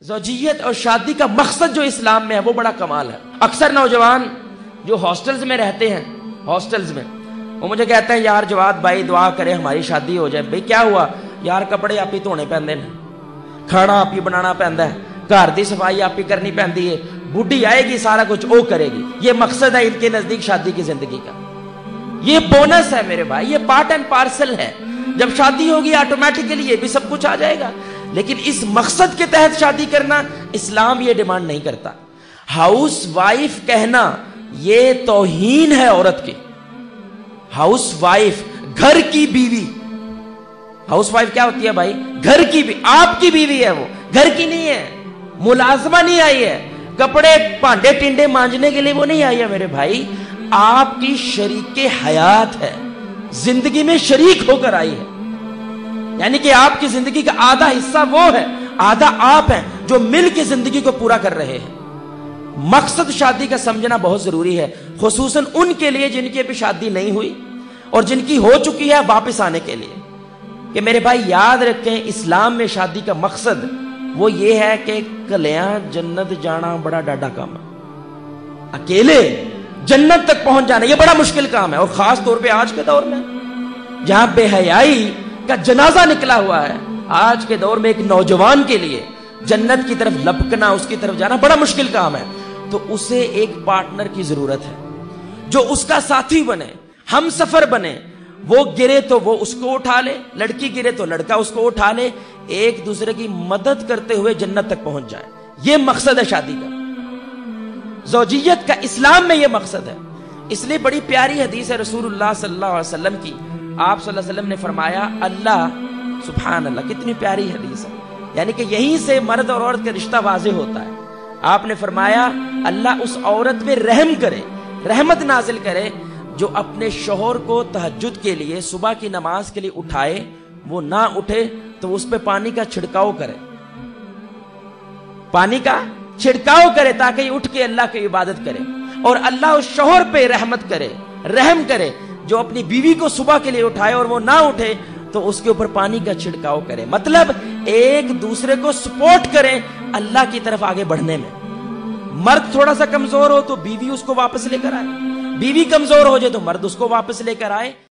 زوجیت اور شادی کا مقصد جو اسلام میں ہے وہ بڑا کمال ہے۔ اکثر نوجوان جو ہاسٹلز میں رہتے ہیں، ہاسٹلز میں، وہ مجھے کہتے ہیں یار جواد بھائی دعا کرے ہماری شادی ہو جائے۔ بھئی کیا ہوا؟ یار کپڑے آپ ہی دھونے پیندے ہیں، کھانا آپ ہی بنانا پیندا ہے، گھر دی صفائی آپ ہی کرنی پیندی ہے، بڈھی آئے گی سارا کچھ وہ کرے گی۔ یہ مقصد ہے ان کے نزدیک شادی کی زندگی کا، یہ بونس ہے میرے بھائی، یہ پارٹ اینڈ پارسل ہے۔ جب شادی ہوگی آٹومیٹکلی یہ بھی سب کچھ آ جائے گا، لیکن اس مقصد کے تحت شادی کرنا اسلام یہ ڈیمانڈ نہیں کرتا۔ ہاؤس وائف کہنا یہ توہین ہے عورت کی۔ ہاؤس وائف، گھر کی بیوی۔ ہاؤس وائف کیا ہوتی ہے بھائی؟ گھر کی بیوی، آپ کی بیوی ہے، وہ گھر کی نہیں ہے، ملازمہ نہیں آئی ہے، کپڑے پانڈے ٹنڈے مانجنے کے لیے وہ نہیں آئی ہے میرے بھائی، آپ کی شریک حیات ہے، زندگی میں شریک ہو کر آئی ہے۔ یعنی کہ آپ کی زندگی کا آدھا حصہ وہ ہے، آدھا آپ ہیں جو مل کے زندگی کو پورا کر رہے ہیں۔ مقصد شادی کا سمجھنا بہت ضروری ہے، خصوصاً ان کے لیے جن کی ابھی شادی نہیں ہوئی اور جن کی ہو چکی ہے واپس آنے کے لیے، کہ میرے بھائی یاد رکھیں اسلام میں شادی کا مقصد وہ یہ ہے کہ کلیاں جنت جانا بڑا ڈاڈا کام ہے، اکیلے جنت تک پہنچ جانا یہ بڑا مشکل کام ہے، اور خاص طور پہ آج کے دور میں جہاں بے حیائی کا جنازہ نکلا ہوا ہے، آج کے دور میں ایک نوجوان کے لیے جنت کی طرف لپکنا، اس کی طرف جانا بڑا مشکل کام ہے۔ تو اسے ایک پارٹنر کی ضرورت ہے جو اس کا ساتھی بنے، ہم سفر بنے، وہ گرے تو وہ اس کو اٹھا لے، لڑکی گرے تو لڑکا اس کو اٹھا لے، ایک دوسرے کی مدد کرتے ہوئے جنت تک پہنچ جائے۔ یہ مقصد ہے شادی کا، زوجیت کا اسلام میں یہ مقصد ہے۔ اس لیے بڑی پیاری حدیث ہے رسول اللہ صلی اللہ علیہ وسلم کی، آپ صلی اللہ علیہ وسلم نے فرمایا، اللہ سبحان اللہ، کتنی پیاری حدیث ہے، یعنی کہ یہیں سے مرد اور عورت کا رشتہ واضح ہوتا ہے۔ آپ نے فرمایا اللہ اس عورت پہ رحم کرے، رحمت نازل کرے جو اپنے شوہر کو تہجد کے لیے، صبح کی نماز کے لیے اٹھائے، وہ نہ اٹھے تو اس پہ پانی کا چھڑکاؤ کرے، پانی کا چھڑکاؤ کرے تاکہ یہ اٹھ کے اللہ کی عبادت کرے، اور اللہ اس شوہر پہ رحمت کرے، رحم کرے جو اپنی بیوی کو صبح کے لیے اٹھائے اور وہ نہ اٹھے تو اس کے اوپر پانی کا چھڑکاؤ کرے۔ مطلب ایک دوسرے کو سپورٹ کریں اللہ کی طرف آگے بڑھنے میں۔ مرد تھوڑا سا کمزور ہو تو بیوی اس کو واپس لے کر آئے، بیوی کمزور ہو جائے تو مرد اس کو واپس لے کر آئے۔